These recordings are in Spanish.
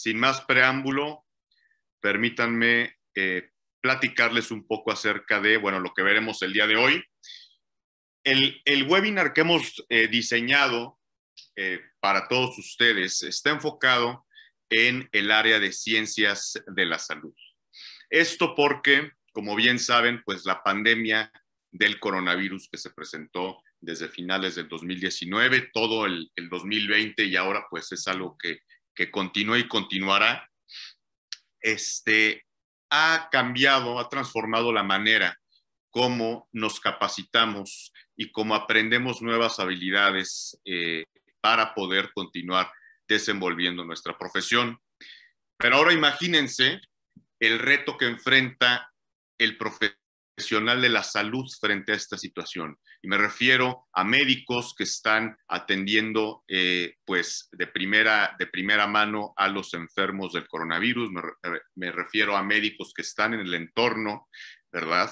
sin más preámbulo, permítanme platicarles un poco acerca de, bueno, lo que veremos el día de hoy. El webinar que hemos diseñado para todos ustedes está enfocado en el área de ciencias de la salud. Esto porque, como bien saben, pues la pandemia del coronavirus que se presentó desde finales del 2019, todo el 2020 y ahora pues es algo que continúa y continuará, ha cambiado, ha transformado la manera cómo nos capacitamos y cómo aprendemos nuevas habilidades para poder continuar desenvolviendo nuestra profesión. Pero ahora imagínense el reto que enfrenta el profesional de la salud frente a esta situación. Y me refiero a médicos que están atendiendo pues de primera mano a los enfermos del coronavirus. Me refiero a médicos que están en el entorno, ¿verdad?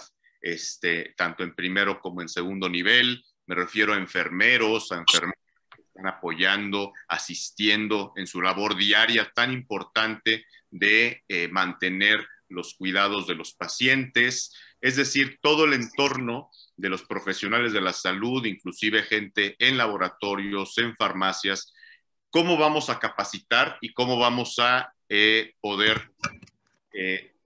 Tanto en primero como en segundo nivel. Me refiero a enfermeros, que están apoyando, asistiendo en su labor diaria tan importante de mantener los cuidados de los pacientes, es decir, todo el entorno de los profesionales de la salud, inclusive gente en laboratorios, en farmacias. ¿Cómo vamos a capacitar y cómo vamos a poder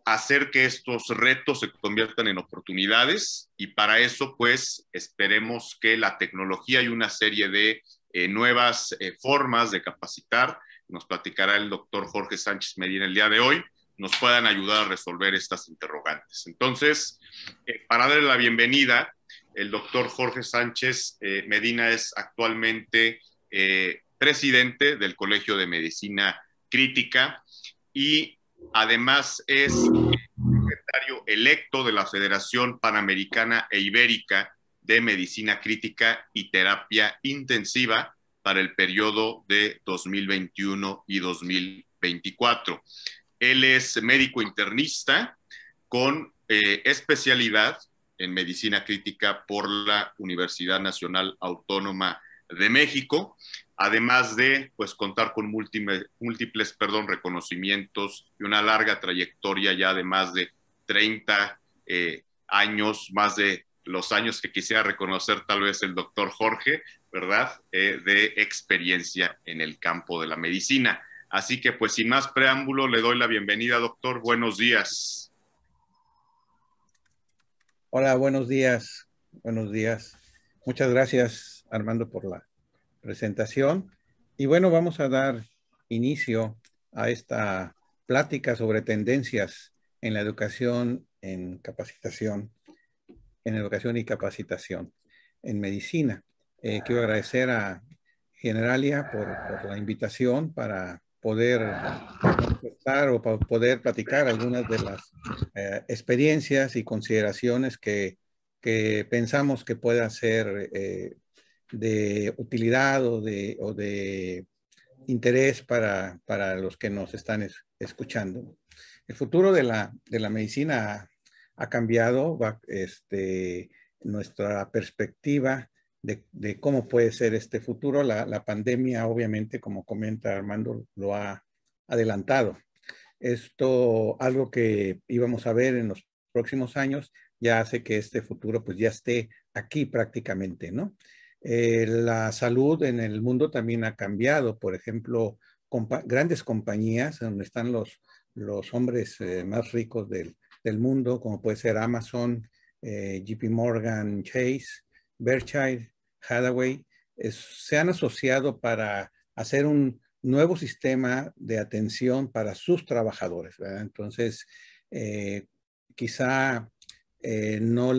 hacer que estos retos se conviertan en oportunidades? Y para eso, pues, esperemos que la tecnología y una serie de nuevas formas de capacitar, nos platicará el doctor Jorge Sánchez Medina el día de hoy, nos puedan ayudar a resolver estas interrogantes. Entonces, para darle la bienvenida, el doctor Jorge Sánchez Medina es actualmente presidente del Colegio de Medicina Crítica y además es secretario electo de la Federación Panamericana e Ibérica de Medicina Crítica y Terapia Intensiva para el periodo de 2021 y 2024. Él es médico internista con especialidad en medicina crítica por la Universidad Nacional Autónoma de México, además de pues, contar con múltiples reconocimientos y una larga trayectoria ya de más de 30 años, más de los años que quisiera reconocer tal vez el doctor Jorge, ¿verdad? De experiencia en el campo de la medicina. Así que pues sin más preámbulo le doy la bienvenida, doctor. Buenos días. Hola, buenos días. Buenos días. Muchas gracias, Armando, por la presentación. Y bueno, vamos a dar inicio a esta plática sobre tendencias en la educación, en capacitación, en educación y capacitación en medicina. Quiero agradecer a Generalia por la invitación para poder manifestar o para poder platicar algunas de las experiencias y consideraciones que pensamos que puedan ser de utilidad o de interés para los que nos están escuchando. El futuro de la medicina ha cambiado, nuestra perspectiva de cómo puede ser este futuro. La pandemia, obviamente, como comenta Armando, lo ha adelantado. Esto, algo que íbamos a ver en los próximos años, ya hace que este futuro pues ya esté aquí prácticamente, ¿no? La salud en el mundo también ha cambiado. Por ejemplo, grandes compañías donde están los hombres más ricos del mundo, como puede ser Amazon, JP Morgan Chase, Berkshire Hathaway, se han asociado para hacer un nuevo sistema de atención para sus trabajadores, ¿verdad? Entonces, quizá no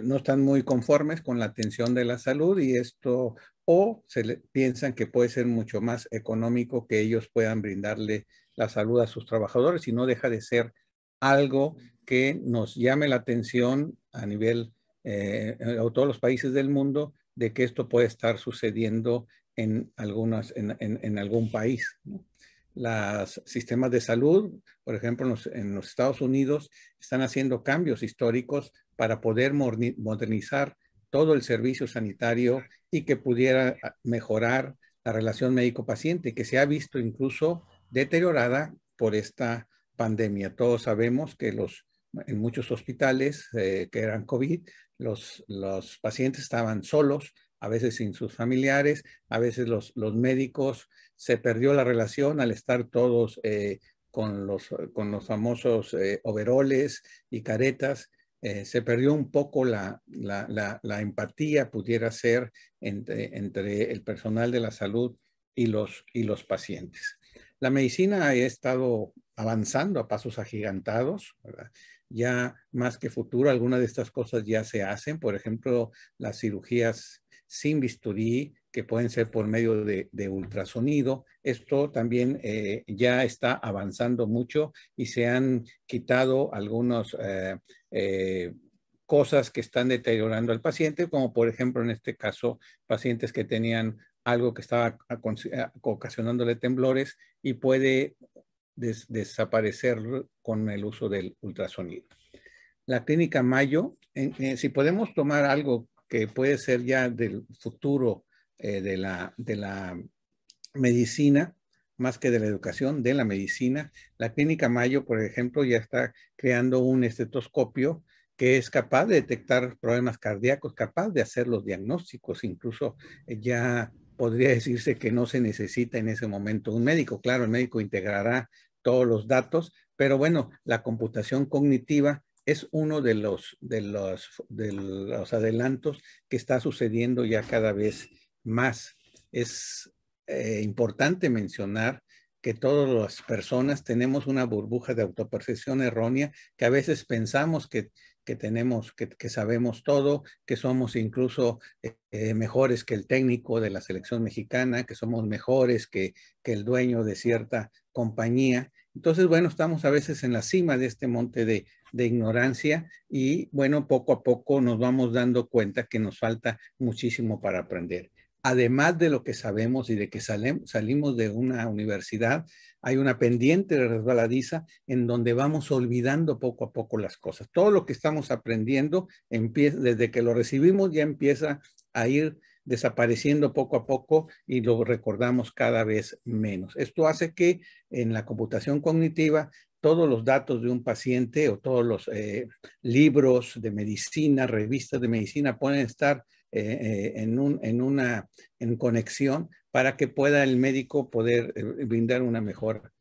no están muy conformes con la atención de la salud y esto, o piensan que puede ser mucho más económico que ellos puedan brindarle la salud a sus trabajadores y no deja de ser algo que nos llame la atención a nivel a todos los países del mundo de que esto puede estar sucediendo en algún país, ¿no? Los sistemas de salud, por ejemplo, en los Estados Unidos, están haciendo cambios históricos para poder modernizar todo el servicio sanitario y que pudiera mejorar la relación médico-paciente, que se ha visto incluso deteriorada por esta pandemia. Todos sabemos que en muchos hospitales que eran COVID, los pacientes estaban solos, a veces sin sus familiares, a veces los médicos, se perdió la relación al estar todos con los famosos overoles y caretas. Se perdió un poco la empatía, pudiera ser, entre el personal de la salud y los pacientes. La medicina ha estado avanzando a pasos agigantados, ¿verdad? Ya más que futuro, algunas de estas cosas ya se hacen. Por ejemplo, las cirugías sin bisturí, que pueden ser por medio de ultrasonido. Esto también ya está avanzando mucho y se han quitado algunos cosas que están deteriorando al paciente, como por ejemplo en este caso pacientes que tenían algo que estaba ocasionándole temblores y puede desaparecer con el uso del ultrasonido. La clínica Mayo, si podemos tomar algo que puede ser ya del futuro de la medicina, más que de la educación, de la medicina, la clínica Mayo, por ejemplo, ya está creando un estetoscopio que es capaz de detectar problemas cardíacos, capaz de hacer los diagnósticos, incluso ya podría decirse que no se necesita en ese momento un médico. Claro, el médico integrará todos los datos, pero bueno, la computación cognitiva es uno de los adelantos que está sucediendo ya cada vez más. Es importante mencionar que todas las personas tenemos una burbuja de autopercepción errónea, que a veces pensamos que tenemos, que sabemos todo, que somos incluso mejores que el técnico de la selección mexicana, que somos mejores que el dueño de cierta compañía. Entonces, bueno, estamos a veces en la cima de este monte de ignorancia y, bueno, poco a poco nos vamos dando cuenta que nos falta muchísimo para aprender. Además de lo que sabemos y de que salimos de una universidad, hay una pendiente resbaladiza en donde vamos olvidando poco a poco las cosas. Todo lo que estamos aprendiendo, desde que lo recibimos, ya empieza a ir desapareciendo poco a poco y lo recordamos cada vez menos. Esto hace que en la computación cognitiva todos los datos de un paciente o todos los libros de medicina, revistas de medicina pueden estar en conexión para que pueda el médico poder brindar una mejor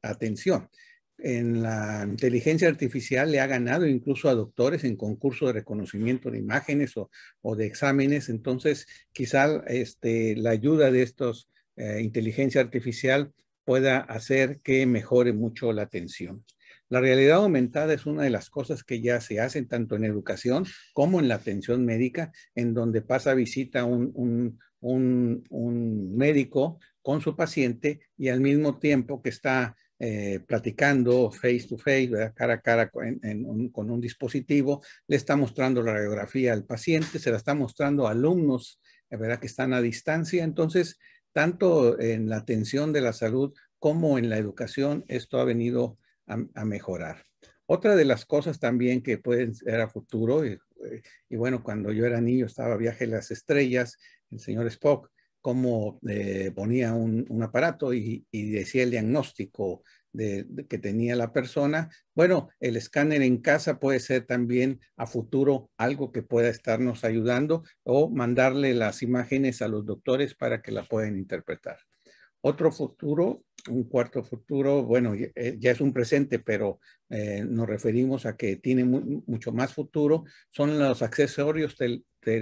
atención. En la inteligencia artificial le ha ganado incluso a doctores en concurso de reconocimiento de imágenes o de exámenes. Entonces, quizá la ayuda de estos inteligencia artificial pueda hacer que mejore mucho la atención. La realidad aumentada es una de las cosas que ya se hacen tanto en educación como en la atención médica, en donde pasa visita un médico con su paciente y al mismo tiempo que está platicando face to face, ¿verdad? Cara a cara con un dispositivo, le está mostrando la radiografía al paciente, se la está mostrando a alumnos, ¿verdad? Que están a distancia. Entonces, tanto en la atención de la salud como en la educación, esto ha venido a mejorar. Otra de las cosas también que pueden ser a futuro, y bueno, cuando yo era niño estaba Viaje a las Estrellas, el señor Spock, cómo ponía un aparato y decía el diagnóstico que tenía la persona. Bueno, el escáner en casa puede ser también a futuro algo que pueda estarnos ayudando o mandarle las imágenes a los doctores para que la puedan interpretar. Otro futuro, un cuarto futuro, bueno, ya es un presente, pero nos referimos a que tiene mucho más futuro, son los accesorios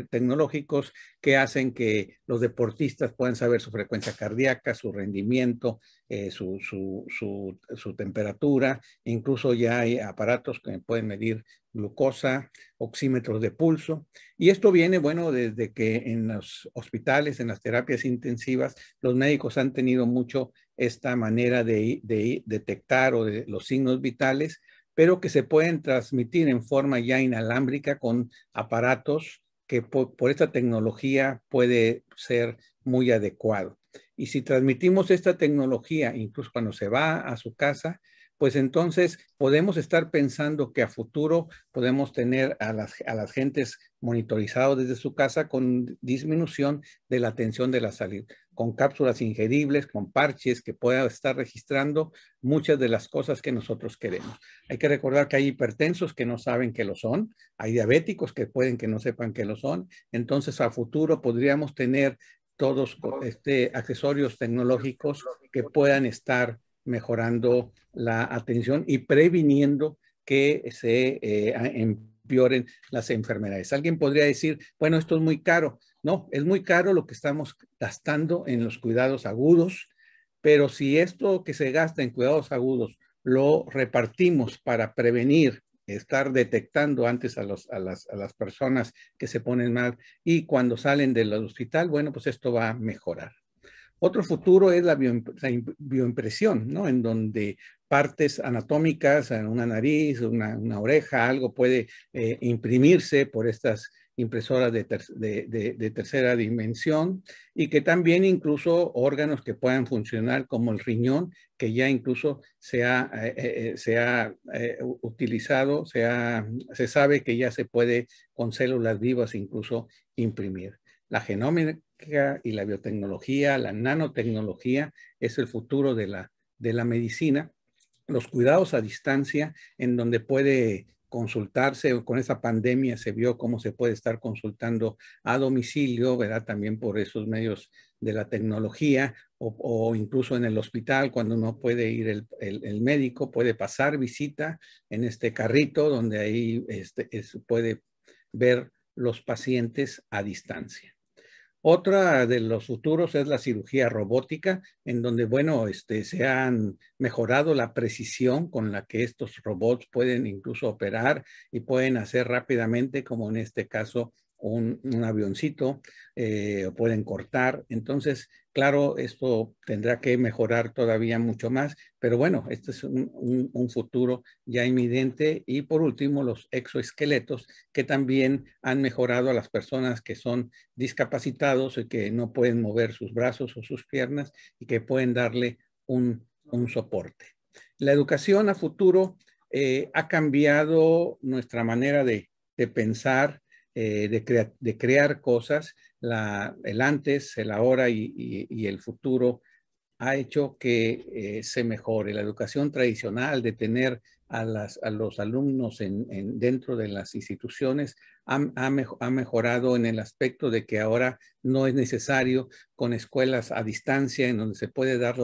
tecnológicos que hacen que los deportistas puedan saber su frecuencia cardíaca, su rendimiento, su temperatura. Incluso ya hay aparatos que pueden medir glucosa, oxímetros de pulso. Y esto viene, bueno, desde que en los hospitales, en las terapias intensivas, los médicos han tenido mucho esta manera de detectar o de los signos vitales, pero que se pueden transmitir en forma ya inalámbrica con aparatos que por esta tecnología puede ser muy adecuado. Y si transmitimos esta tecnología, incluso cuando se va a su casa, pues entonces podemos estar pensando que a futuro podemos tener a las gentes monitorizados desde su casa con disminución de la tensión de la salud, con cápsulas ingeribles, con parches que pueda estar registrando muchas de las cosas que nosotros queremos. Hay que recordar que hay hipertensos que no saben que lo son, hay diabéticos que pueden que no sepan que lo son, entonces a futuro podríamos tener todos accesorios tecnológicos que puedan estar mejorando la atención y previniendo que se empeoren las enfermedades. Alguien podría decir, bueno, esto es muy caro. No, es muy caro lo que estamos gastando en los cuidados agudos, pero si esto que se gasta en cuidados agudos lo repartimos para prevenir, estar detectando antes a las personas que se ponen mal y cuando salen del hospital, bueno, pues esto va a mejorar. Otro futuro es la bioimpresión, ¿no? En donde partes anatómicas, una nariz, una oreja, algo puede imprimirse por estas impresoras de tercera dimensión y que también incluso órganos que puedan funcionar como el riñón, que ya incluso se ha utilizado, se sabe que ya se puede con células vivas incluso imprimir. La genómica y la biotecnología, la nanotecnología es el futuro de la medicina. Los cuidados a distancia, en donde puede consultarse, con esa pandemia se vio cómo se puede estar consultando a domicilio, ¿verdad? También por esos medios de la tecnología o incluso en el hospital, cuando no puede ir el médico, puede pasar visita en este carrito donde ahí puede ver los pacientes a distancia. Otra de los futuros es la cirugía robótica, en donde, bueno, se han mejorado la precisión con la que estos robots pueden incluso operar y pueden hacer rápidamente, como en este caso, un avioncito, o pueden cortar. Entonces, claro, esto tendrá que mejorar todavía mucho más, pero bueno, este es un futuro ya inminente. Y por último, los exoesqueletos, que también han mejorado a las personas que son discapacitados y que no pueden mover sus brazos o sus piernas y que pueden darle un soporte. La educación a futuro ha cambiado nuestra manera de pensar, de crear cosas. El antes, el ahora y el futuro ha hecho que se mejore. La educación tradicional de tener a los alumnos dentro de las instituciones ha mejorado en el aspecto de que ahora no es necesario con escuelas a distancia en donde se puede dar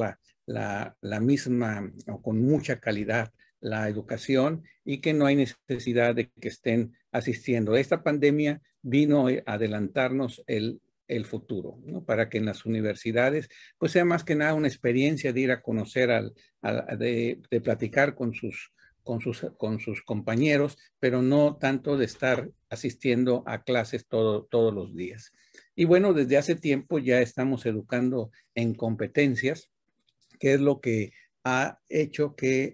la misma o con mucha calidad la educación y que no hay necesidad de que estén asistiendo. Esta pandemia vino a adelantarnos el futuro, ¿no? Para que en las universidades pues sea más que nada una experiencia de ir a conocer, de platicar con sus compañeros, pero no tanto de estar asistiendo a clases todos los días. Y bueno, desde hace tiempo ya estamos educando en competencias, que es lo que ha hecho que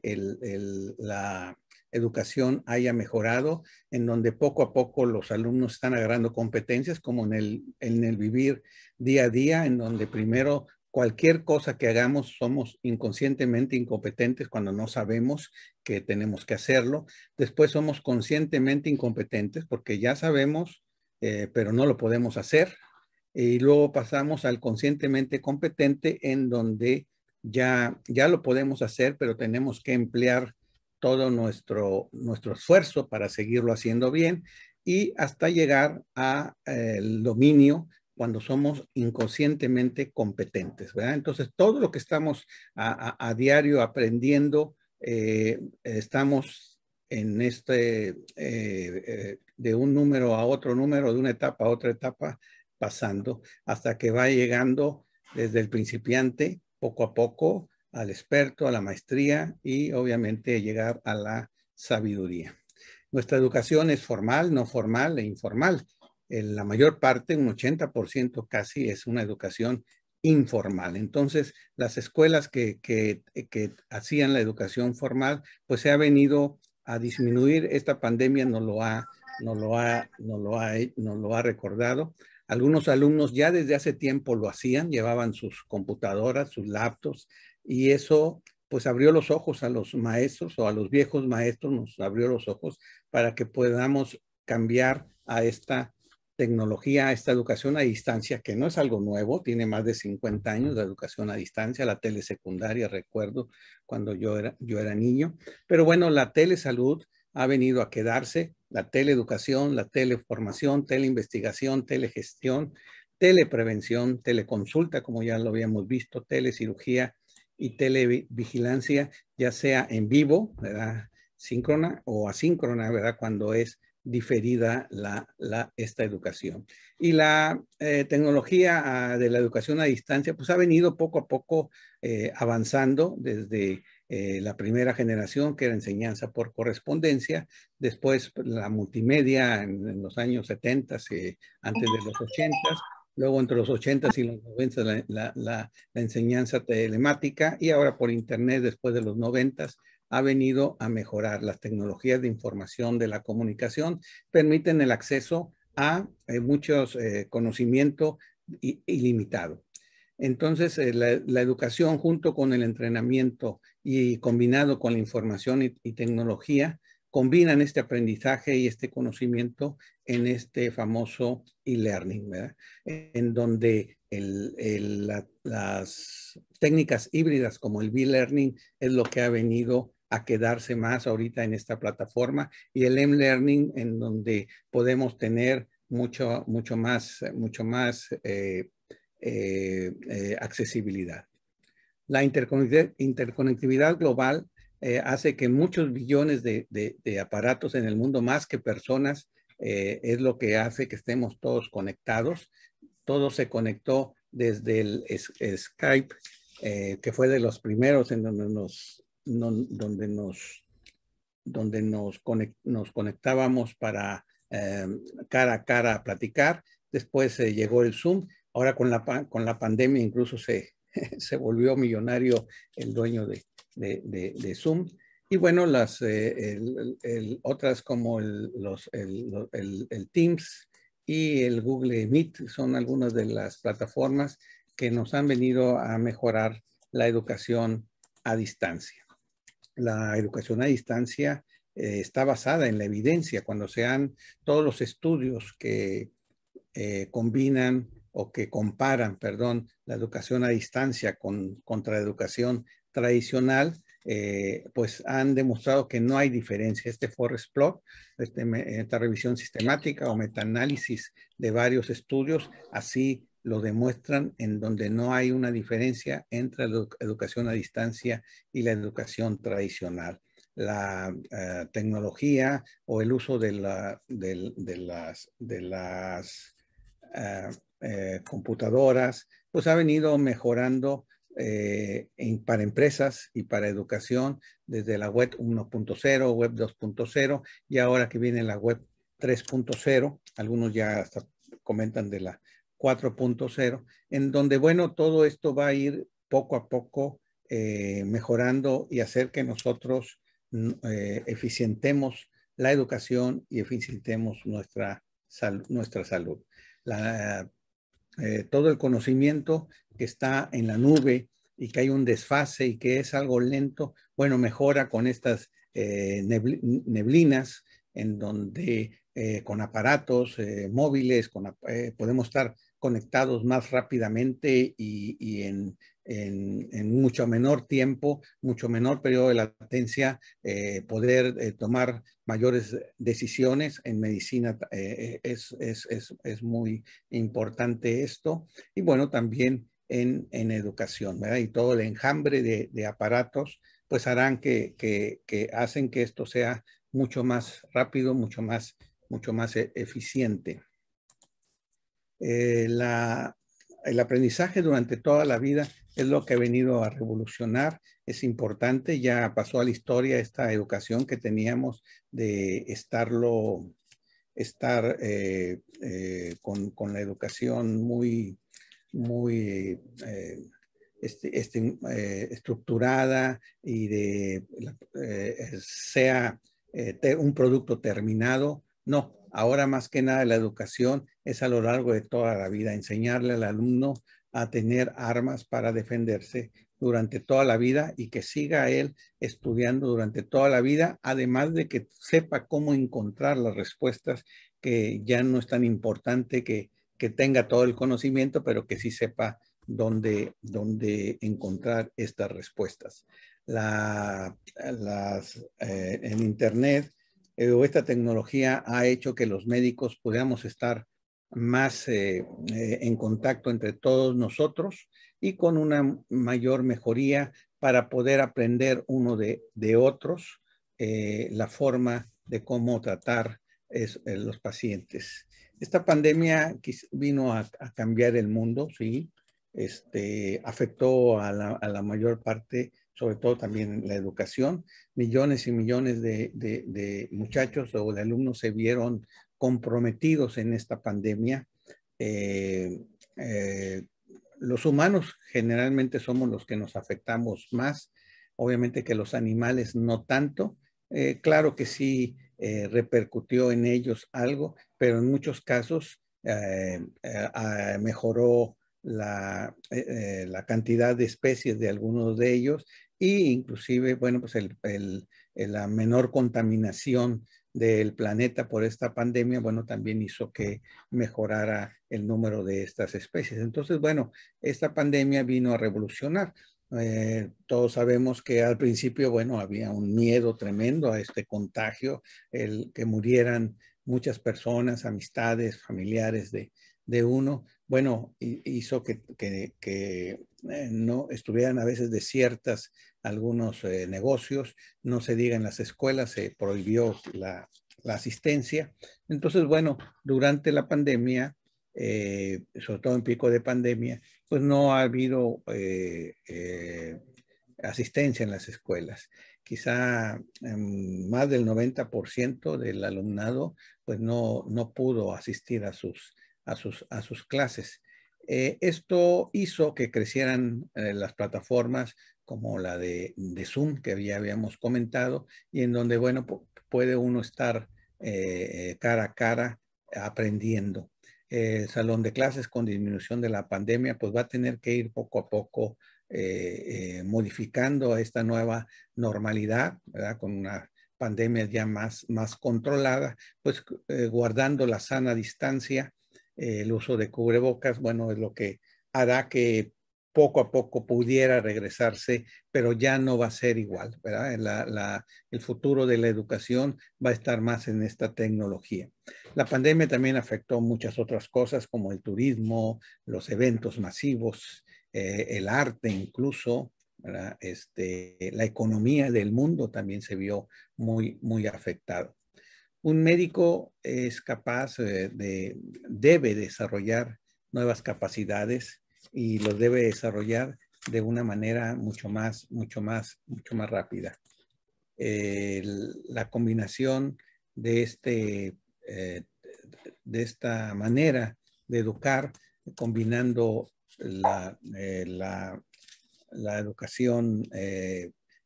la educación haya mejorado, en donde poco a poco los alumnos están agarrando competencias, como en el vivir día a día, en donde primero cualquier cosa que hagamos somos inconscientemente incompetentes cuando no sabemos que tenemos que hacerlo. Después somos conscientemente incompetentes porque ya sabemos, pero no lo podemos hacer. Y luego pasamos al conscientemente competente, en donde ya lo podemos hacer, pero tenemos que emplear todo nuestro esfuerzo para seguirlo haciendo bien y hasta llegar al dominio cuando somos inconscientemente competentes, ¿verdad? Entonces, todo lo que estamos a diario aprendiendo, estamos en de un número a otro número, de una etapa a otra etapa, pasando hasta que va llegando desde el principiante, poco a poco, al experto, a la maestría y obviamente llegar a la sabiduría. Nuestra educación es formal, no formal e informal. En la mayor parte, un 80% casi, es una educación informal. Entonces, las escuelas que hacían la educación formal, pues se ha venido a disminuir. Esta pandemia nos lo ha recordado. Algunos alumnos ya desde hace tiempo lo hacían, llevaban sus computadoras, sus laptops, y eso pues abrió los ojos a los maestros o a los viejos maestros, nos abrió los ojos para que podamos cambiar a esta tecnología, a esta educación a distancia, que no es algo nuevo, tiene más de 50 años de educación a distancia, la telesecundaria, recuerdo cuando yo era niño, pero bueno, la telesalud ha venido a quedarse, la teleeducación, la teleformación, teleinvestigación, telegestión, teleprevención, teleconsulta, como ya lo habíamos visto, telecirugía y televigilancia, ya sea en vivo, ¿verdad? Síncrona o asíncrona, ¿verdad? Cuando es diferida esta educación. Y la tecnología de la educación a distancia, pues ha venido poco a poco avanzando desde la primera generación, que era enseñanza por correspondencia, después la multimedia en los años 70, antes de los 80, luego entre los 80s y los 90s la enseñanza telemática, y ahora por internet después de los 90s ha venido a mejorar. Las tecnologías de información de la comunicación permiten el acceso a muchos conocimiento ilimitado. Entonces, la educación junto con el entrenamiento y combinado con la información y tecnología, combinan este aprendizaje y este conocimiento en este famoso e-learning, ¿verdad? En donde las técnicas híbridas como el e-learning es lo que ha venido a quedarse más ahorita en esta plataforma, y el M-Learning, en donde podemos tener mucho más accesibilidad. La interconectividad global hace que muchos billones de aparatos en el mundo, más que personas, es lo que hace que estemos todos conectados. Todo se conectó desde el Skype, que fue de los primeros en donde nos conectábamos para cara a cara a platicar. Después llegó el Zoom. Ahora con la pandemia incluso se volvió millonario el dueño de Zoom. Y bueno, las otras como el Teams y el Google Meet son algunas de las plataformas que nos han venido a mejorar la educación a distancia. La educación a distancia está basada en la evidencia. Cuando sean todos los estudios que combinan o que comparan, perdón, la educación a distancia contra la educación tradicional, pues han demostrado que no hay diferencia. Este Forest Plot, esta revisión sistemática o metaanálisis de varios estudios, así lo demuestran, en donde no hay una diferencia entre la educación a distancia y la educación tradicional. La tecnología o el uso de las computadoras, pues ha venido mejorando para empresas y para educación desde la web 1.0, web 2.0, y ahora que viene la web 3.0, algunos ya hasta comentan de la 4.0, en donde, bueno, todo esto va a ir poco a poco mejorando y hacer que nosotros eficientemos la educación y eficientemos nuestra salud. Todo el conocimiento que está en la nube y que hay un desfase y que es algo lento, bueno, mejora con estas neblinas, en donde con aparatos móviles podemos estar conectados más rápidamente y en mucho menor tiempo, mucho menor periodo de latencia, poder tomar mayores decisiones. En medicina es muy importante esto. Y bueno, también en educación, ¿verdad? Y todo el enjambre de aparatos, pues harán que hacen que esto sea mucho más rápido, mucho más eficiente. El aprendizaje durante toda la vida es lo que ha venido a revolucionar. Es importante, ya pasó a la historia esta educación que teníamos de estar con la educación muy estructurada y sea un producto terminado. No, ahora más que nada la educación es a lo largo de toda la vida, enseñarle al alumno a tener armas para defenderse durante toda la vida y que siga él estudiando durante toda la vida, además de que sepa cómo encontrar las respuestas, que ya no es tan importante que tenga todo el conocimiento, pero que sí sepa dónde encontrar estas respuestas. En Internet o esta tecnología ha hecho que los médicos podamos estar más en contacto entre todos nosotros y con una mayor mejoría para poder aprender uno de otros la forma de cómo tratar los pacientes. Esta pandemia vino a cambiar el mundo, sí, afectó a la mayor parte, sobre todo también la educación. Millones y millones de muchachos o de alumnos se vieron comprometidos en esta pandemia. Los humanos generalmente somos los que nos afectamos más, obviamente que los animales no tanto. Claro que sí repercutió en ellos algo, pero en muchos casos mejoró la cantidad de especies de algunos de ellos e inclusive, bueno, pues la menor contaminación del planeta por esta pandemia, bueno, también hizo que mejorara el número de estas especies. Entonces, bueno, esta pandemia vino a revolucionar. Todos sabemos que al principio, bueno, había un miedo tremendo a este contagio, el que murieran muchas personas, amistades, familiares de uno. Bueno, hizo que no estuvieran a veces desiertas algunos negocios, no se diga en las escuelas, se prohibió la asistencia. Entonces, bueno, durante la pandemia, sobre todo en pico de pandemia, pues no ha habido asistencia en las escuelas. Quizá más del 90% del alumnado pues no pudo asistir a sus clases. Esto hizo que crecieran las plataformas como la de Zoom, que ya habíamos comentado, y en donde, bueno, puede uno estar cara a cara aprendiendo. El salón de clases con disminución de la pandemia, pues va a tener que ir poco a poco modificando esta nueva normalidad, ¿verdad? Con una pandemia ya más controlada, pues guardando la sana distancia, el uso de cubrebocas, bueno, es lo que hará que poco a poco pudiera regresarse, pero ya no va a ser igual, ¿verdad? El futuro de la educación va a estar más en esta tecnología. La pandemia también afectó muchas otras cosas como el turismo, los eventos masivos, el arte incluso, ¿verdad? La economía del mundo también se vio muy afectado. Un médico es capaz debe desarrollar nuevas capacidades y los debe desarrollar de una manera mucho más rápida. La combinación de esta manera de educar, combinando la educación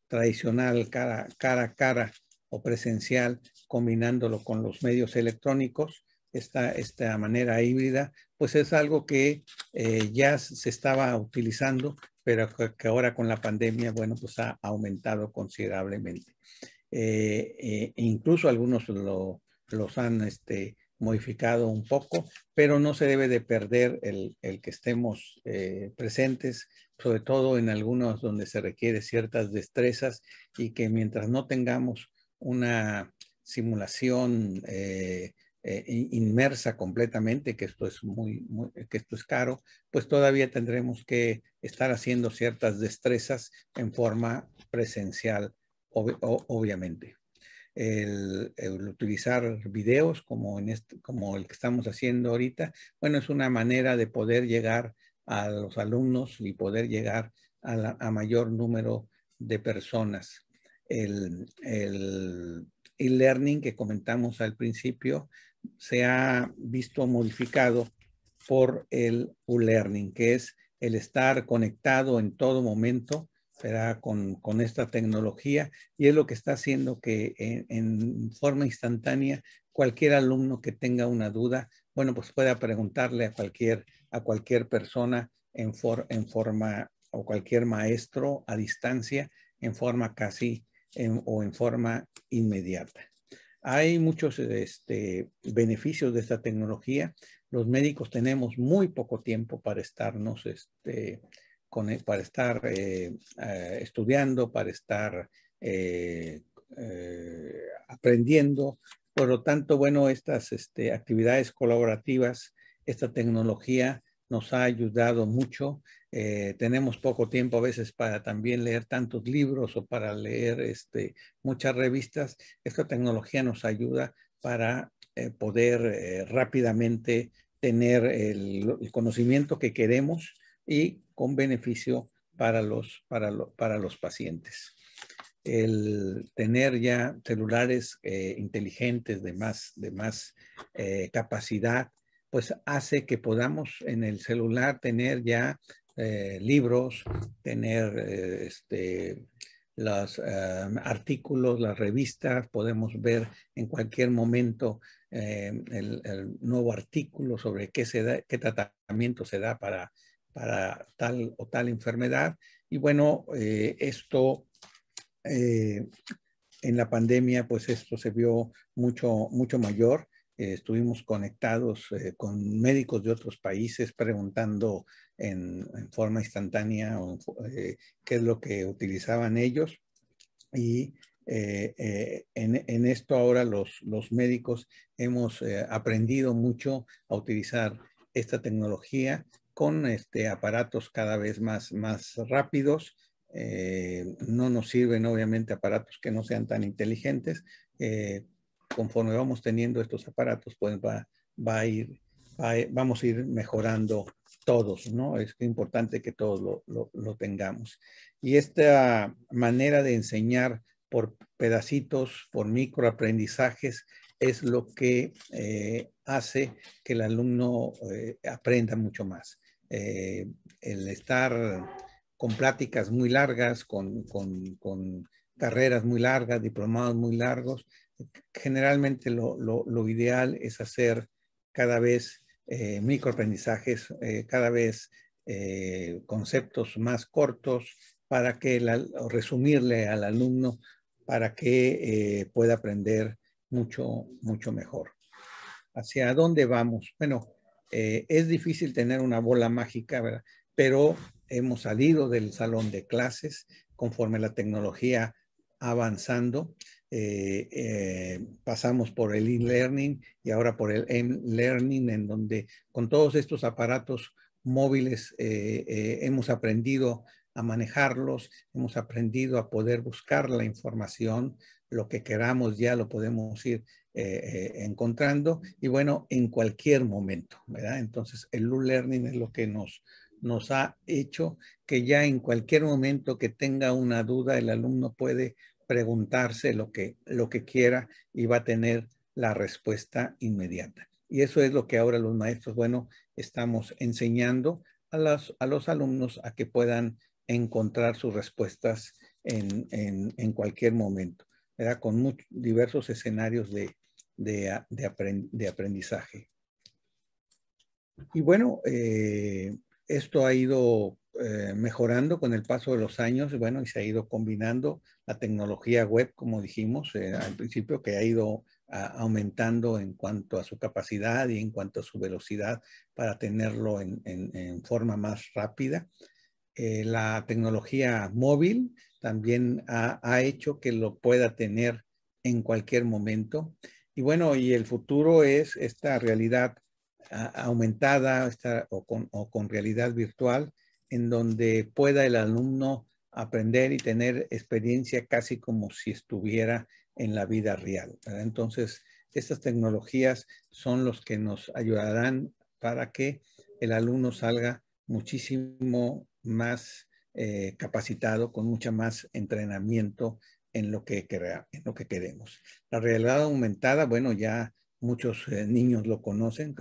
tradicional cara a cara o presencial, combinándolo con los medios electrónicos, esta manera híbrida, pues es algo que ya se estaba utilizando, pero que ahora con la pandemia, bueno, pues ha aumentado considerablemente. Incluso algunos los han modificado un poco, pero no se debe de perder el que estemos presentes, sobre todo en algunos donde se requiere ciertas destrezas y que mientras no tengamos una simulación inmersa completamente, que esto es que esto es caro, pues todavía tendremos que estar haciendo ciertas destrezas en forma presencial, obviamente. El utilizar videos como el que estamos haciendo ahorita, bueno, es una manera de poder llegar a los alumnos y poder llegar a mayor número de personas. El e-learning que comentamos al principio se ha visto modificado por el U-learning, que es el estar conectado en todo momento, será con esta tecnología, y es lo que está haciendo que en forma instantánea cualquier alumno que tenga una duda, bueno, pues pueda preguntarle a cualquier persona en forma o cualquier maestro a distancia en forma o en forma inmediata. Hay muchos beneficios de esta tecnología. Los médicos tenemos muy poco tiempo para estarnos, para estar estudiando, para estar aprendiendo. Por lo tanto, bueno, estas actividades colaborativas, esta tecnología nos ha ayudado mucho. Tenemos poco tiempo a veces para también leer tantos libros o para leer muchas revistas. Esta tecnología nos ayuda para poder rápidamente tener el conocimiento que queremos y con beneficio para los pacientes. El tener ya celulares inteligentes de más capacidad, pues hace que podamos en el celular tener ya libros, tener los artículos, las revistas, podemos ver en cualquier momento el nuevo artículo sobre qué tratamiento se da para tal o tal enfermedad. Y bueno, esto en la pandemia, pues esto se vio mucho mayor. Estuvimos conectados con médicos de otros países preguntando en forma instantánea qué es lo que utilizaban ellos. Y en esto ahora los médicos hemos aprendido mucho a utilizar esta tecnología con aparatos cada vez más rápidos. No nos sirven obviamente aparatos que no sean tan inteligentes. Conforme vamos teniendo estos aparatos, pues vamos a ir mejorando todos, ¿no? Es importante que todos lo tengamos. Y esta manera de enseñar por pedacitos, por microaprendizajes, es lo que hace que el alumno aprenda mucho más. El estar con pláticas muy largas, con carreras muy largas, diplomados muy largos, generalmente lo ideal es hacer cada vez microaprendizajes, cada vez conceptos más cortos para que resumirle al alumno para que pueda aprender mucho mejor. ¿Hacia dónde vamos? Bueno, es difícil tener una bola mágica, ¿verdad? Pero hemos salido del salón de clases conforme la tecnología avanzando. Pasamos por el e-learning y ahora por el m-learning, en donde con todos estos aparatos móviles hemos aprendido a manejarlos, hemos aprendido a poder buscar la información, lo que queramos ya lo podemos ir encontrando, y bueno, en cualquier momento, ¿verdad? Entonces el e-learning es lo que nos ha hecho que ya en cualquier momento que tenga una duda, el alumno puede preguntarse lo que quiera y va a tener la respuesta inmediata. Y eso es lo que ahora los maestros, bueno, estamos enseñando a los alumnos a que puedan encontrar sus respuestas en cualquier momento, ¿verdad? Con diversos escenarios de aprendizaje. Y bueno, esto ha ido mejorando con el paso de los años, bueno, y se ha ido combinando la tecnología web, como dijimos al principio, que ha ido aumentando en cuanto a su capacidad y en cuanto a su velocidad para tenerlo en forma más rápida. La tecnología móvil también ha hecho que lo pueda tener en cualquier momento. Y bueno, y el futuro es esta realidad aumentada o con realidad virtual, en donde pueda el alumno aprender y tener experiencia casi como si estuviera en la vida real, ¿verdad? Entonces, estas tecnologías son los que nos ayudarán para que el alumno salga muchísimo más capacitado, con mucha más entrenamiento en lo que queremos. La realidad aumentada, bueno, ya muchos niños lo conocen,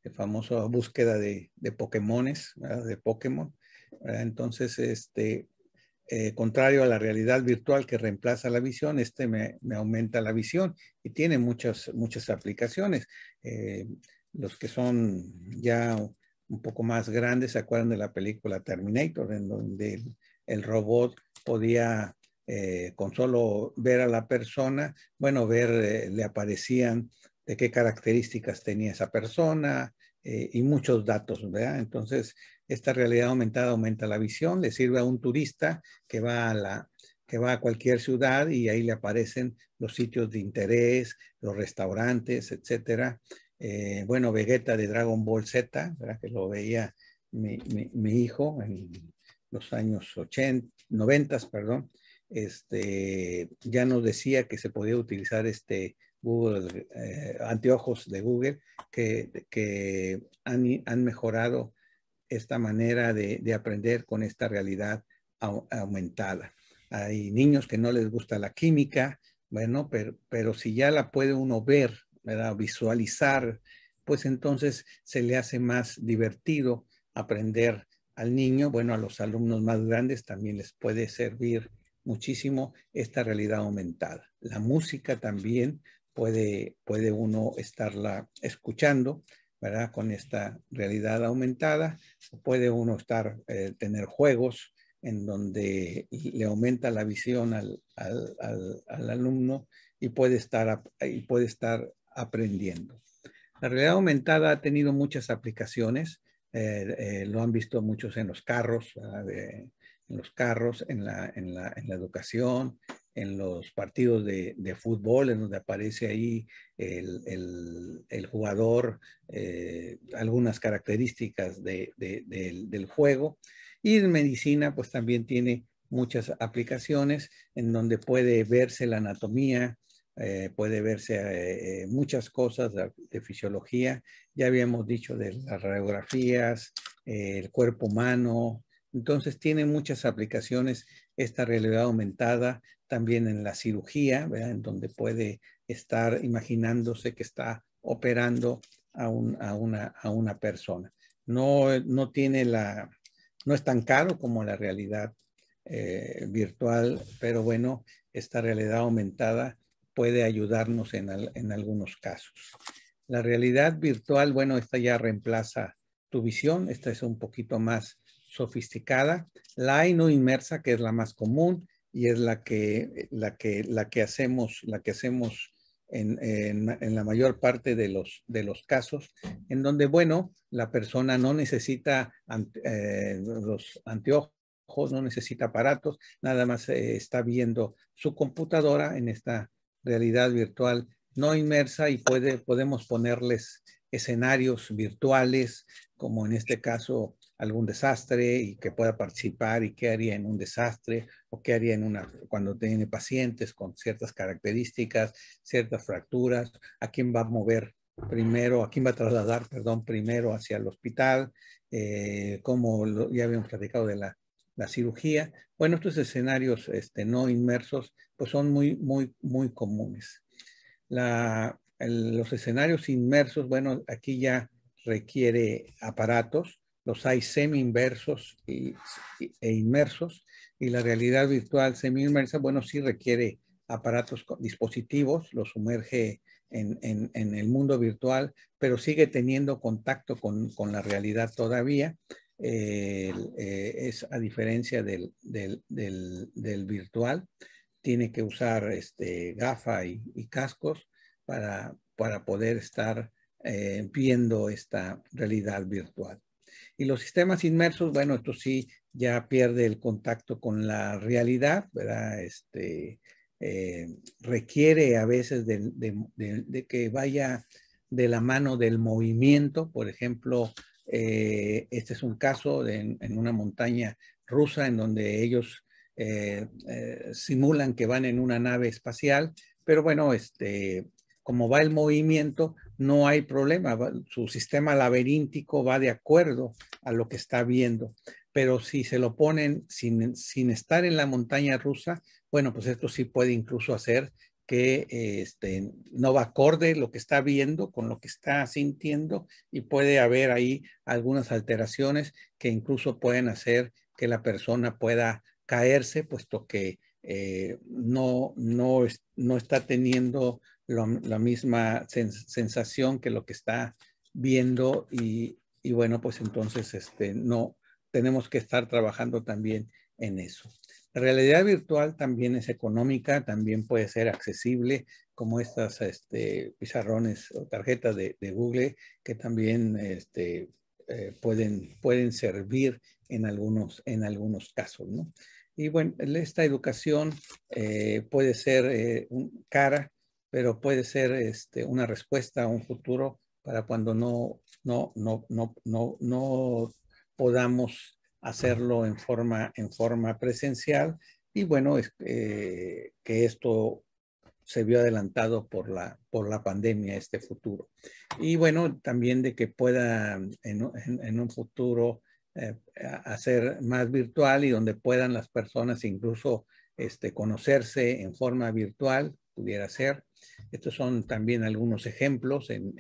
el famoso búsqueda de Pokémones, ¿verdad? De Pokémon, ¿verdad? Entonces, contrario a la realidad virtual que reemplaza la visión, me aumenta la visión y tiene muchas aplicaciones. Los que son ya un poco más grandes se acuerdan de la película Terminator, en donde el robot podía, con solo ver a la persona, bueno, le aparecían de qué características tenía esa persona y muchos datos, ¿verdad? Entonces, esta realidad aumentada aumenta la visión, le sirve a un turista que va a cualquier ciudad y ahí le aparecen los sitios de interés, los restaurantes, etcétera. Bueno, Vegeta de Dragon Ball Z, ¿verdad? Que lo veía mi hijo en los años 80, 90, perdón, ya nos decía que se podía utilizar Google, anteojos de Google que han mejorado esta manera de aprender con esta realidad aumentada. Hay niños que no les gusta la química, bueno, pero si ya la puede uno ver, ¿verdad? Visualizar, pues entonces se le hace más divertido aprender al niño. Bueno, a los alumnos más grandes también les puede servir muchísimo esta realidad aumentada. La música también puede uno estarla escuchando, ¿verdad? Con esta realidad aumentada. Puede uno tener juegos en donde le aumenta la visión al alumno y puede estar aprendiendo. La realidad aumentada ha tenido muchas aplicaciones. Lo han visto muchos en los carros, en la educación, en los partidos de fútbol, en donde aparece ahí el jugador, algunas características del juego. Y en medicina, pues también tiene muchas aplicaciones en donde puede verse la anatomía, puede verse muchas cosas de fisiología. Ya habíamos dicho de las radiografías, el cuerpo humano. Entonces tiene muchas aplicaciones esta realidad aumentada también en la cirugía, ¿verdad? En donde puede estar imaginándose que está operando a una persona. No tiene no es tan caro como la realidad virtual, pero bueno, esta realidad aumentada puede ayudarnos en algunos casos. La realidad virtual, bueno, esta ya reemplaza tu visión, esta es un poquito más sofisticada. La hay no inmersa, que es la más común y es la que hacemos en la mayor parte de los casos, en donde, bueno, la persona no necesita los anteojos, no necesita aparatos, nada más está viendo su computadora en esta realidad virtual no inmersa y podemos ponerles escenarios virtuales, como en este caso algún desastre y que pueda participar y qué haría en un desastre o qué haría cuando tiene pacientes con ciertas características, ciertas fracturas, a quién va a mover primero, a quién va a trasladar, perdón, primero hacia el hospital, como ya habíamos platicado de la cirugía. Bueno, estos escenarios no inmersos pues son muy comunes. Los escenarios inmersos, bueno, aquí ya requiere aparatos, los hay semi-inversos e inmersos, y la realidad virtual semi-inmersa, bueno, sí requiere aparatos, dispositivos, los sumerge en el mundo virtual, pero sigue teniendo contacto con la realidad todavía. Es a diferencia del virtual, tiene que usar gafa y cascos para poder estar viendo esta realidad virtual. Y los sistemas inmersos, bueno, esto sí ya pierde el contacto con la realidad, ¿verdad? Requiere a veces de que vaya de la mano del movimiento. Por ejemplo, este es un caso en una montaña rusa en donde ellos simulan que van en una nave espacial, pero bueno, como va el movimiento, no hay problema. Su sistema laberíntico va de acuerdo a lo que está viendo. Pero si se lo ponen sin estar en la montaña rusa, bueno, pues esto sí puede incluso hacer que no va acorde lo que está viendo con lo que está sintiendo y puede haber ahí algunas alteraciones que incluso pueden hacer que la persona pueda caerse, puesto que no está teniendo la misma sensación que lo que está viendo y y bueno, pues entonces no tenemos que estar trabajando también en eso. La realidad virtual también es económica, también puede ser accesible, como estas pizarrones o tarjetas de Google, que también pueden servir en algunos casos, ¿no? Y bueno, esta educación puede ser cara, pero puede ser una respuesta a un futuro para cuando no podamos hacerlo en forma presencial. Y bueno, que esto se vio adelantado por la pandemia, este futuro. Y bueno, también de que pueda en un futuro hacer más virtual y donde puedan las personas incluso conocerse en forma virtual, pudiera ser. Estos son también algunos ejemplos en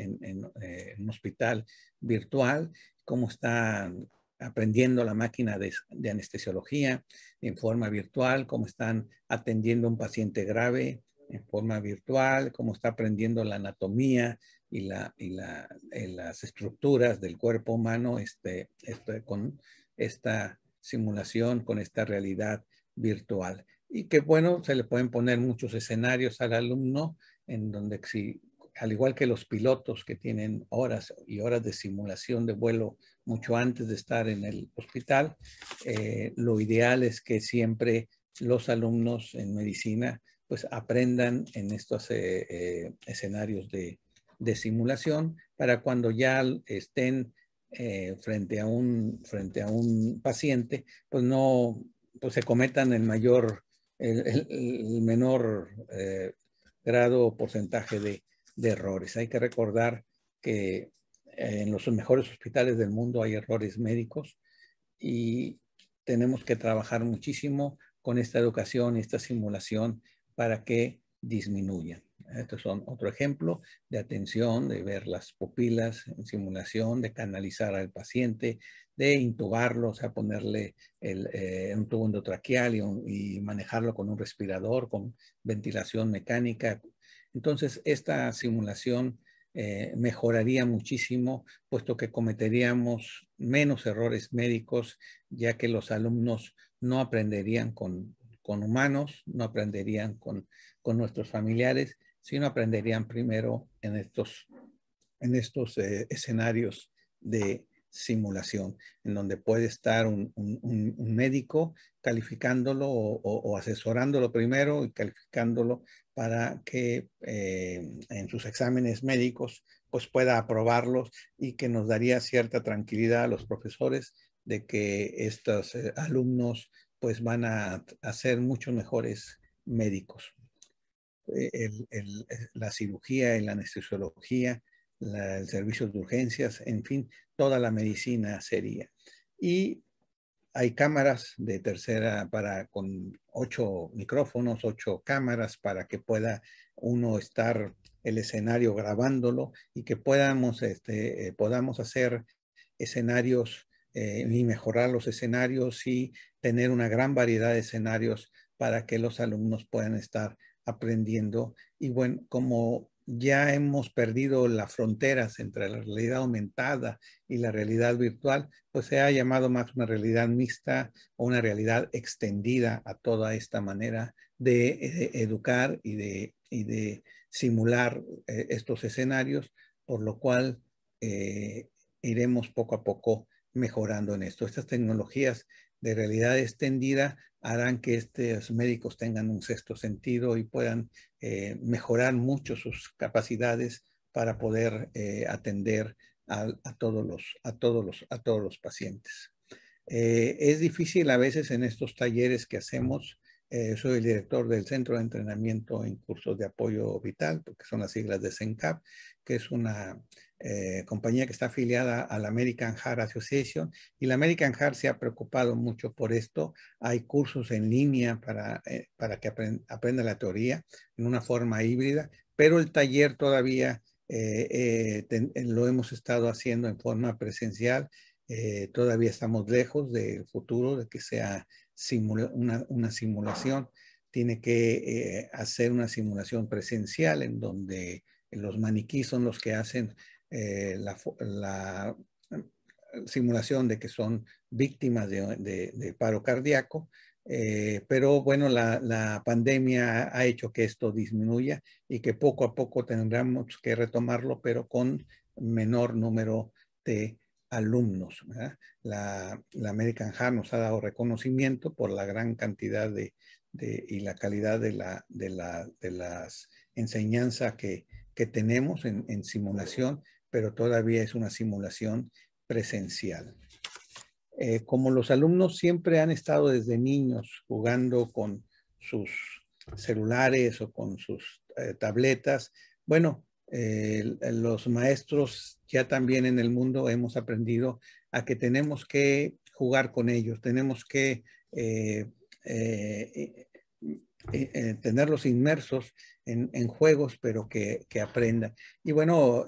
un hospital virtual, cómo están aprendiendo la máquina de anestesiología en forma virtual, cómo están atendiendo a un paciente grave en forma virtual, cómo está aprendiendo la anatomía y las estructuras del cuerpo humano con esta simulación, con esta realidad virtual. Y que bueno, se le pueden poner muchos escenarios al alumno en donde si, al igual que los pilotos que tienen horas y horas de simulación de vuelo mucho antes de estar en el hospital, lo ideal es que siempre los alumnos en medicina pues aprendan en estos escenarios de simulación para cuando ya estén frente a un paciente, pues no pues se cometan el menor grado o porcentaje de errores. Hay que recordar que en los mejores hospitales del mundo hay errores médicos y tenemos que trabajar muchísimo con esta educación y esta simulación para que disminuyan. Estos son otro ejemplo de atención, de ver las pupilas en simulación, de canalizar al paciente, de intubarlo, o sea, ponerle un tubo endotraqueal y manejarlo con un respirador, con ventilación mecánica. Entonces, esta simulación mejoraría muchísimo, puesto que cometeríamos menos errores médicos, ya que los alumnos no aprenderían con humanos, no aprenderían con nuestros familiares, sino aprenderían primero en estos escenarios de simulación, en donde puede estar un médico calificándolo o asesorándolo primero y calificándolo para que en sus exámenes médicos pues pueda aprobarlos y que nos daría cierta tranquilidad a los profesores de que estos alumnos pues van a ser mucho mejores médicos. La cirugía y la anestesiología, el servicio de urgencias, en fin, toda la medicina sería. Y hay cámaras de tercera con 8 micrófonos, 8 cámaras para que pueda uno estar el escenario grabándolo y que podamos hacer escenarios y mejorar los escenarios y tener una gran variedad de escenarios para que los alumnos puedan estar aprendiendo. Y bueno, como ya hemos perdido las fronteras entre la realidad aumentada y la realidad virtual, pues se ha llamado más una realidad mixta o una realidad extendida a toda esta manera de educar y de simular estos escenarios, por lo cual iremos poco a poco mejorando en esto. Estas tecnologías de realidad extendida harán que estos médicos tengan un sexto sentido y puedan mejorar mucho sus capacidades para poder atender a todos los pacientes. Es difícil a veces en estos talleres que hacemos. Soy el director del Centro de Entrenamiento en Cursos de Apoyo Vital, porque son las siglas de CENCAP, que es una compañía que está afiliada a la American Heart Association, y la American Heart se ha preocupado mucho por esto. Hay cursos en línea para que aprenda la teoría en una forma híbrida, pero el taller todavía lo hemos estado haciendo en forma presencial. Todavía estamos lejos del futuro de que sea una simulación. Tiene que hacer una simulación presencial en donde los maniquíes son los que hacen simulación de que son víctimas de paro cardíaco, pero bueno, la pandemia ha hecho que esto disminuya y que poco a poco tendremos que retomarlo, pero con menor número de alumnos, ¿verdad? La American Heart nos ha dado reconocimiento por la gran cantidad y la calidad de las enseñanzas que tenemos en simulación, pero todavía es una simulación presencial. Como los alumnos siempre han estado desde niños jugando con sus celulares o con sus tabletas, bueno, los maestros ya también en el mundo hemos aprendido a que tenemos que jugar con ellos, tenemos que tenerlos inmersos en juegos, pero que aprendan. Y bueno,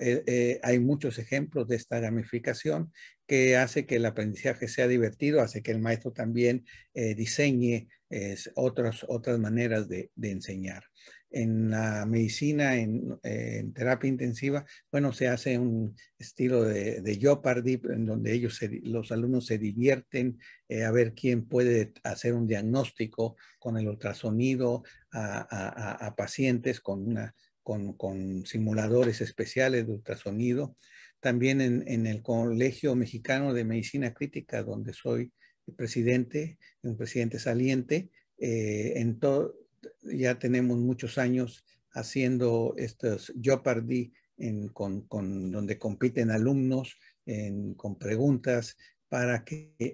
hay muchos ejemplos de esta gamificación que hace que el aprendizaje sea divertido, hace que el maestro también diseñe otras maneras de enseñar. En la medicina, en terapia intensiva, bueno, se hace un estilo de Jeopardy, en donde los alumnos se divierten a ver quién puede hacer un diagnóstico con el ultrasonido a pacientes con simuladores especiales de ultrasonido. También en el Colegio Mexicano de Medicina Crítica, donde soy presidente, un presidente saliente, ya tenemos muchos años haciendo estos Jeopardy donde compiten alumnos con preguntas para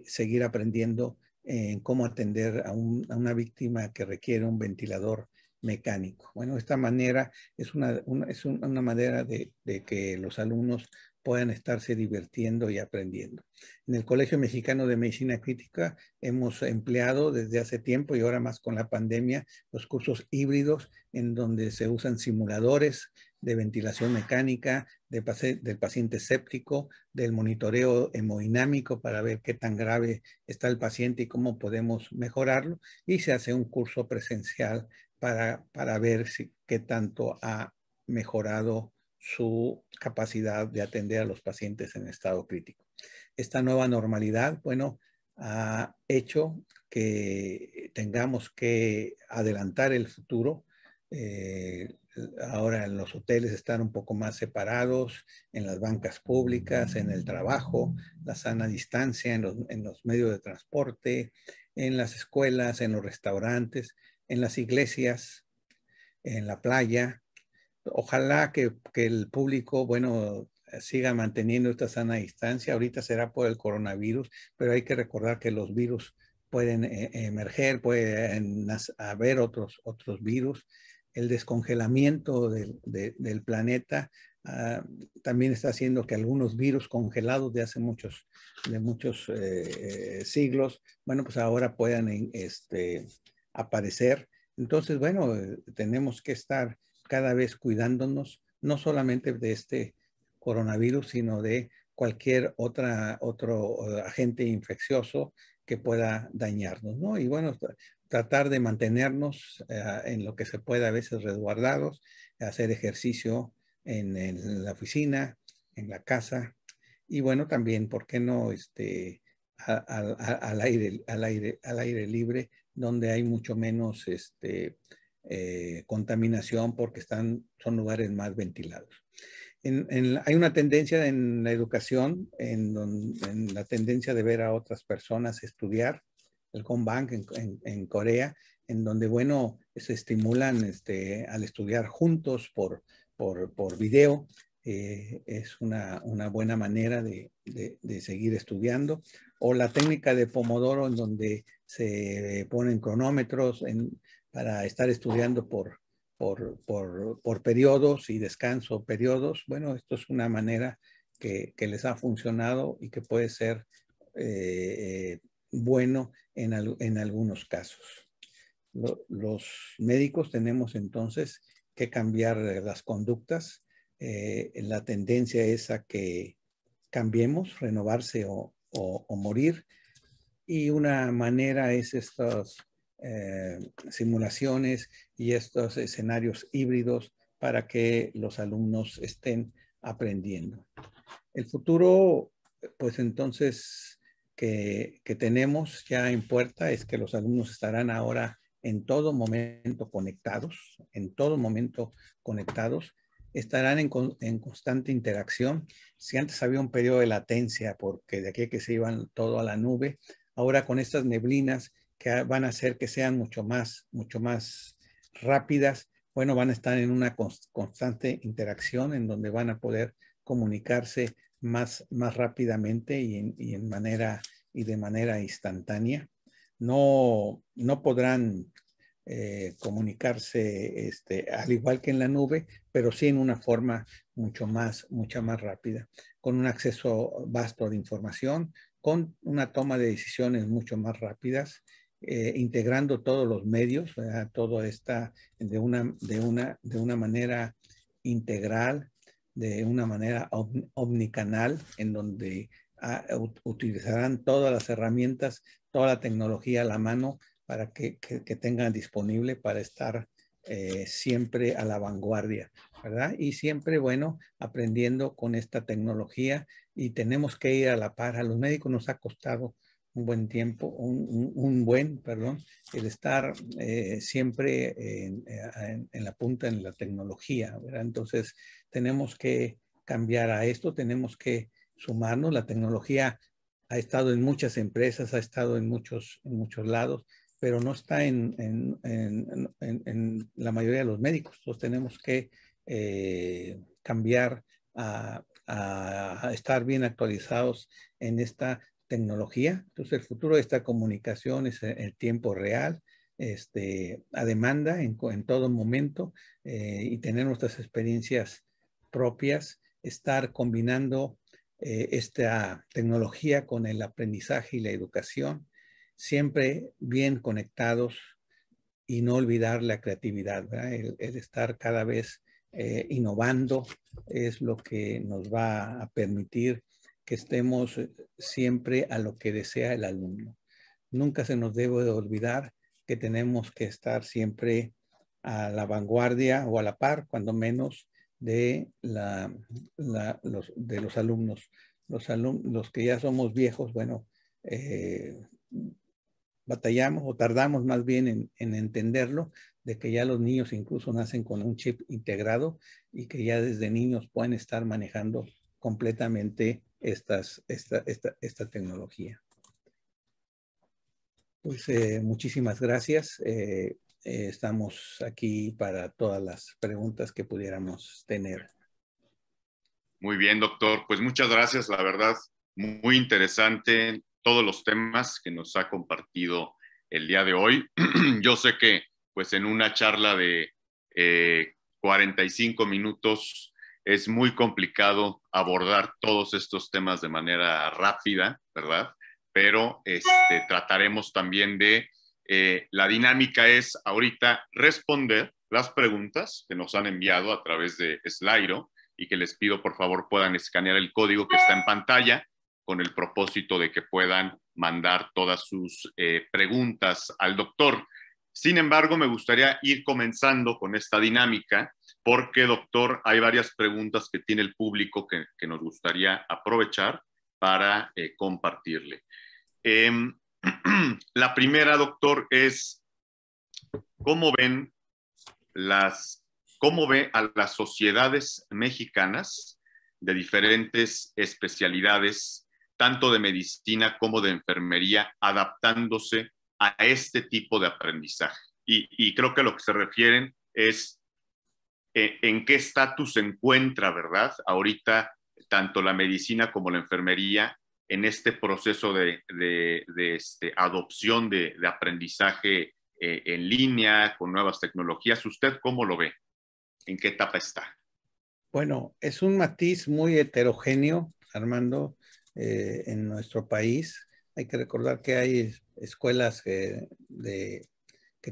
seguir aprendiendo en cómo atender a una víctima que requiere un ventilador mecánico. Bueno, esta manera es una manera de que los alumnos puedan estarse divirtiendo y aprendiendo. En el Colegio Mexicano de Medicina Crítica hemos empleado desde hace tiempo y ahora más con la pandemia los cursos híbridos en donde se usan simuladores de ventilación mecánica, del paciente séptico, del monitoreo hemodinámico para ver qué tan grave está el paciente y cómo podemos mejorarlo, y se hace un curso presencial para ver qué tanto ha mejorado su capacidad de atender a los pacientes en estado crítico. Esta nueva normalidad, bueno, ha hecho que tengamos que adelantar el futuro. Ahora los hoteles están un poco más separados, en las bancas públicas, en el trabajo, la sana distancia, en los medios de transporte, en las escuelas, en los restaurantes, en las iglesias, en la playa. Ojalá que el público, bueno, siga manteniendo esta sana distancia. Ahorita será por el coronavirus, pero hay que recordar que los virus pueden emerger, pueden haber otros virus. El descongelamiento del planeta también está haciendo que algunos virus congelados de hace muchos siglos, bueno, pues ahora puedan aparecer. Entonces, bueno, tenemos que estar cada vez cuidándonos, no solamente de este coronavirus, sino de cualquier otro agente infeccioso que pueda dañarnos, ¿no? Y bueno, tratar de mantenernos en lo que se pueda a veces resguardados, hacer ejercicio en la oficina, en la casa, y bueno, también, ¿por qué no al aire libre, donde hay mucho menos contaminación porque son lugares más ventilados? Hay una tendencia en la educación, en la tendencia de ver a otras personas estudiar, el Kongbang en Corea, en donde, bueno, se estimulan al estudiar juntos por video. Es una buena manera de seguir estudiando. O la técnica de Pomodoro, en donde se ponen cronómetros para estar estudiando por periodos y descanso periodos. Bueno, esto es una manera que les ha funcionado y que puede ser bueno en algunos casos. Los médicos tenemos entonces que cambiar las conductas. La tendencia es a que cambiemos, renovarse o morir. Y una manera es estas simulaciones y estos escenarios híbridos para que los alumnos estén aprendiendo. El futuro pues entonces que tenemos ya en puerta es que los alumnos estarán ahora en todo momento conectados, en todo momento conectados, estarán en constante interacción. Si antes había un periodo de latencia porque de aquí a que se iban todo a la nube, ahora con estas neblinas que van a hacer que sean mucho más rápidas, bueno, van a estar en una constante interacción en donde van a poder comunicarse más rápidamente y de manera instantánea. No podrán comunicarse al igual que en la nube, pero sí en una forma mucha más rápida, con un acceso vasto de información, con una toma de decisiones mucho más rápidas, integrando todos los medios, todo está de una manera integral, de una manera omnicanal, en donde utilizarán todas las herramientas, toda la tecnología a la mano para que tengan disponible para estar siempre a la vanguardia, ¿verdad? Y siempre, bueno, aprendiendo con esta tecnología, y tenemos que ir a la par. A los médicos nos ha costado un buen tiempo, perdón, el estar siempre en la punta en la tecnología, ¿verdad? Entonces, tenemos que cambiar a esto, tenemos que sumarnos. La tecnología ha estado en muchas empresas, ha estado en muchos lados, pero no está en la mayoría de los médicos. Entonces tenemos que cambiar a estar bien actualizados en esta tecnología. Entonces el futuro de esta comunicación es el tiempo real, a demanda en todo momento, y tener nuestras experiencias propias, estar combinando esta tecnología con el aprendizaje y la educación, siempre bien conectados, y no olvidar la creatividad, ¿verdad? El estar cada vez innovando es lo que nos va a permitir que estemos siempre a lo que desea el alumno. Nunca se nos debe de olvidar que tenemos que estar siempre a la vanguardia o a la par, cuando menos, de los alumnos. Los que ya somos viejos, bueno, batallamos o tardamos más bien en entenderlo, de que ya los niños incluso nacen con un chip integrado y que ya desde niños pueden estar manejando completamente esta tecnología. Pues muchísimas gracias. Estamos aquí para todas las preguntas que pudiéramos tener. Muy bien, doctor. Pues muchas gracias. La verdad, muy interesante todos los temas que nos ha compartido el día de hoy. Yo sé que pues en una charla de 45 minutos es muy complicado abordar todos estos temas de manera rápida, ¿verdad? Pero trataremos también de, la dinámica es ahorita responder las preguntas que nos han enviado a través de Slido, y que les pido por favor puedan escanear el código que está en pantalla con el propósito de que puedan mandar todas sus preguntas al doctor. Sin embargo, me gustaría ir comenzando con esta dinámica porque, doctor, hay varias preguntas que tiene el público que nos gustaría aprovechar para compartirle. La primera, doctor, es ¿cómo ven cómo ve a las sociedades mexicanas de diferentes especialidades, tanto de medicina como de enfermería, adaptándose a este tipo de aprendizaje? Y creo que lo que se refieren es en qué estatus se encuentra, ¿verdad? Ahorita, tanto la medicina como la enfermería en este proceso de adopción de aprendizaje en línea, con nuevas tecnologías. ¿Usted cómo lo ve? ¿En qué etapa está? Bueno, es un matiz muy heterogéneo, Armando, en nuestro país. Hay que recordar que hay escuelas que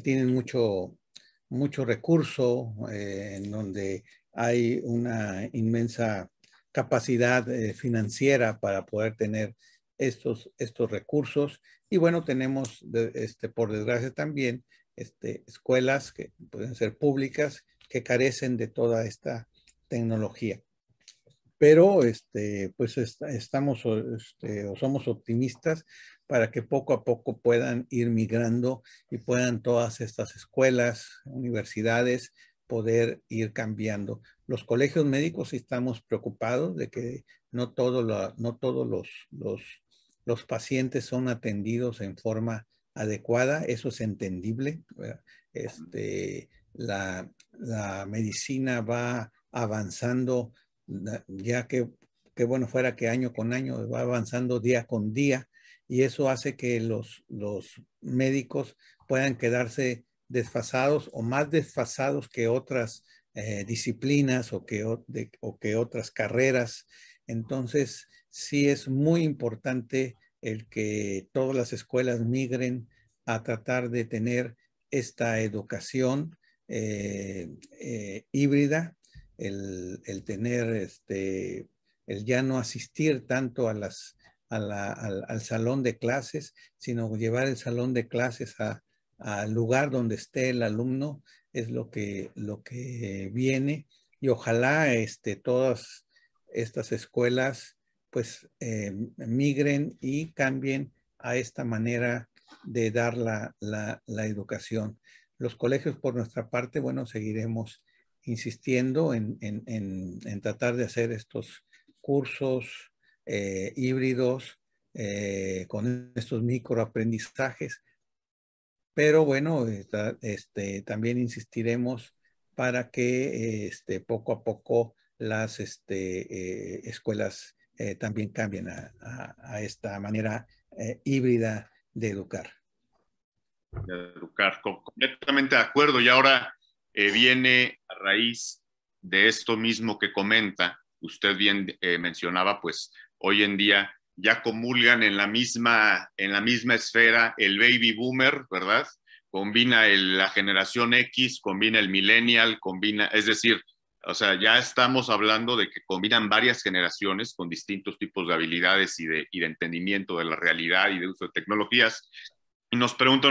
tienen mucho recurso, en donde hay una inmensa capacidad financiera para poder tener estos recursos. Y bueno, tenemos, por desgracia también, escuelas que pueden ser públicas que carecen de toda esta tecnología. pero pues estamos o somos optimistas para que poco a poco puedan ir migrando y puedan todas estas escuelas, universidades, poder ir cambiando. Los colegios médicos sí estamos preocupados de que no todos los pacientes son atendidos en forma adecuada, eso es entendible. La medicina va avanzando, ya que bueno fuera que año con año va avanzando día con día, y eso hace que los médicos puedan quedarse desfasados o más desfasados que otras disciplinas o que otras carreras. Entonces, sí es muy importante el que todas las escuelas migren a tratar de tener esta educación híbrida, el tener el ya no asistir tanto al salón de clases, sino llevar el salón de clases al lugar donde esté el alumno, es lo que viene. Y ojalá todas estas escuelas pues migren y cambien a esta manera de dar la educación. Los colegios, por nuestra parte, bueno, seguiremos insistiendo en tratar de hacer estos cursos híbridos con estos microaprendizajes, pero bueno, también insistiremos para que poco a poco las escuelas también cambien a esta manera híbrida de educar. De educar, completamente de acuerdo. Y ahora viene a raíz de esto mismo que comenta, usted bien mencionaba, pues hoy en día ya comulgan en la misma esfera el baby boomer, ¿verdad? Combina la generación X, combina el millennial, es decir, o sea, ya estamos hablando de que combinan varias generaciones con distintos tipos de habilidades y de entendimiento de la realidad y de uso de tecnologías. Y nos pregunta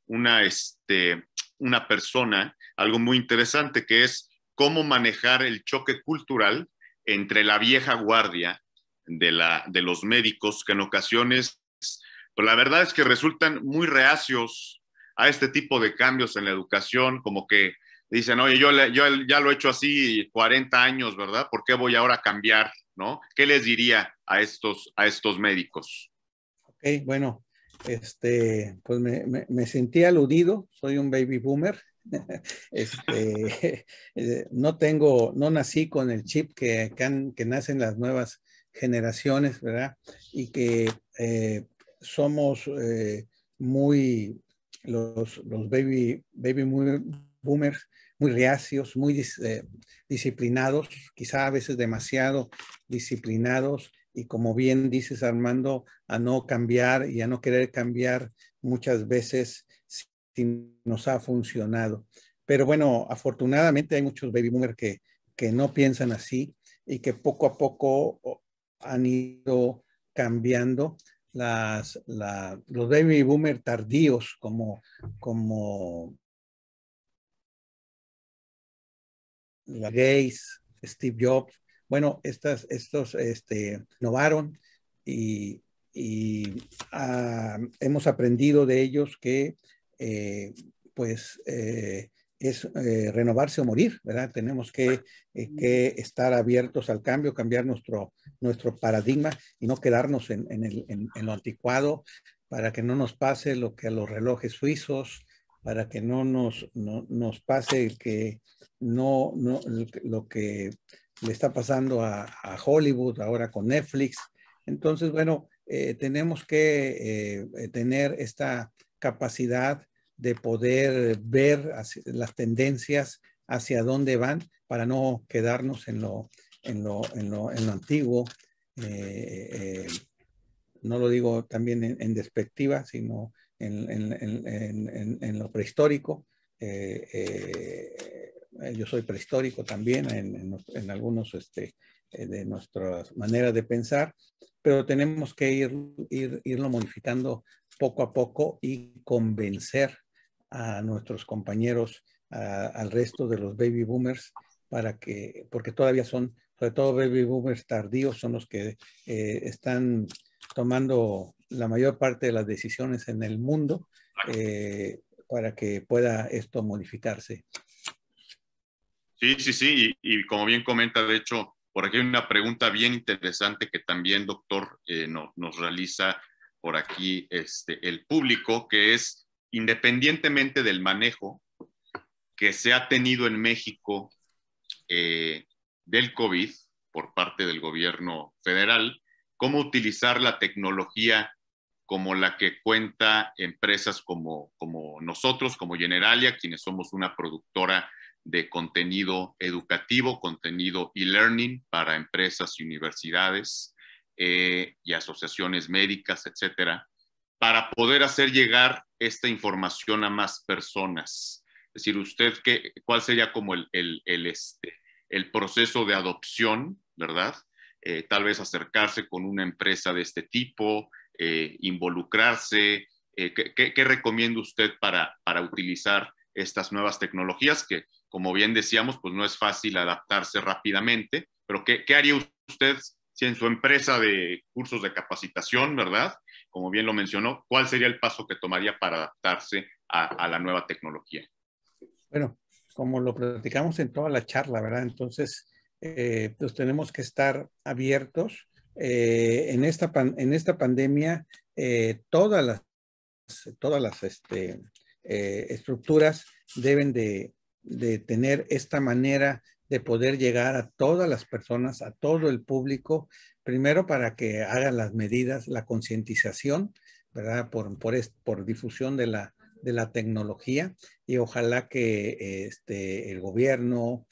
una persona algo muy interesante, que es cómo manejar el choque cultural entre la vieja guardia de los médicos, que en ocasiones, pues la verdad es que resultan muy reacios a este tipo de cambios en la educación, como que dicen, oye, yo ya lo he hecho así 40 años, ¿verdad? ¿Por qué voy ahora a cambiar? ¿No? ¿Qué les diría a estos médicos? Ok, bueno, pues me sentí aludido, soy un baby boomer. No nací con el chip que nacen las nuevas generaciones, ¿verdad? Y que somos muy, los baby boomers, muy reacios, muy disciplinados, quizá a veces demasiado disciplinados, y como bien dices, Armando, a no cambiar y a no querer cambiar muchas veces si nos ha funcionado. Pero bueno, afortunadamente hay muchos baby boomers que no piensan así y que poco a poco han ido cambiando. Los baby boomers tardíos como la Gates, Steve Jobs, bueno, estos innovaron y, hemos aprendido de ellos que pues es renovarse o morir, ¿verdad? Tenemos que estar abiertos al cambio, cambiar nuestro paradigma y no quedarnos en lo anticuado, para que no nos pase lo que a los relojes suizos, para que no nos pase el que lo que le está pasando a Hollywood ahora con Netflix. Entonces, bueno, tenemos que tener esta capacidad de poder ver las tendencias hacia dónde van para no quedarnos en lo antiguo. No lo digo también en despectiva, sino en lo prehistórico. Yo soy prehistórico también en algunos de nuestras maneras de pensar, pero tenemos que irlo modificando poco a poco y convencer a nuestros compañeros, al resto de los baby boomers, porque todavía son sobre todo baby boomers tardíos, son los que están tomando la mayor parte de las decisiones en el mundo para que pueda esto modificarse. Sí, sí, sí, y como bien comenta, de hecho, por aquí hay una pregunta bien interesante que también, doctor, nos realiza por aquí el público, que es, independientemente del manejo que se ha tenido en México del COVID por parte del gobierno federal, cómo utilizar la tecnología como la que cuenta empresas como nosotros, como Generalia, quienes somos una productora de contenido educativo, contenido e-learning para empresas y universidades y asociaciones médicas, etcétera, para poder hacer llegar esta información a más personas. Es decir, usted, ¿cuál sería como el proceso de adopción, verdad? Tal vez acercarse con una empresa de este tipo, involucrarse. ¿Qué recomienda usted para utilizar estas nuevas tecnologías que, como bien decíamos, pues no es fácil adaptarse rápidamente, pero ¿qué haría usted si en su empresa de cursos de capacitación, verdad? Como bien lo mencionó, ¿cuál sería el paso que tomaría para adaptarse a la nueva tecnología? Bueno, como lo platicamos en toda la charla, ¿verdad? Entonces, pues tenemos que estar abiertos. En esta pandemia, todas las estructuras deben de tener esta manera de poder llegar a todas las personas, a todo el público, primero para que hagan las medidas, la concientización, ¿verdad? Por difusión de la tecnología, y ojalá que el gobierno,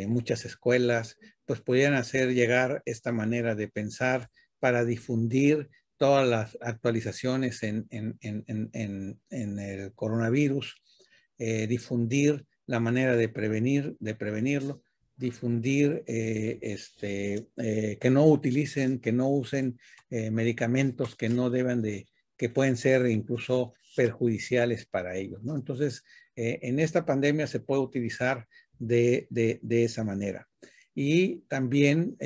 muchas escuelas, pues pudieran hacer llegar esta manera de pensar para difundir todas las actualizaciones en el coronavirus, difundir la manera de prevenirlo, difundir que no utilicen, que no usen medicamentos que no deban que pueden ser incluso perjudiciales para ellos, ¿no? Entonces, en esta pandemia se puede utilizar de esa manera. Y también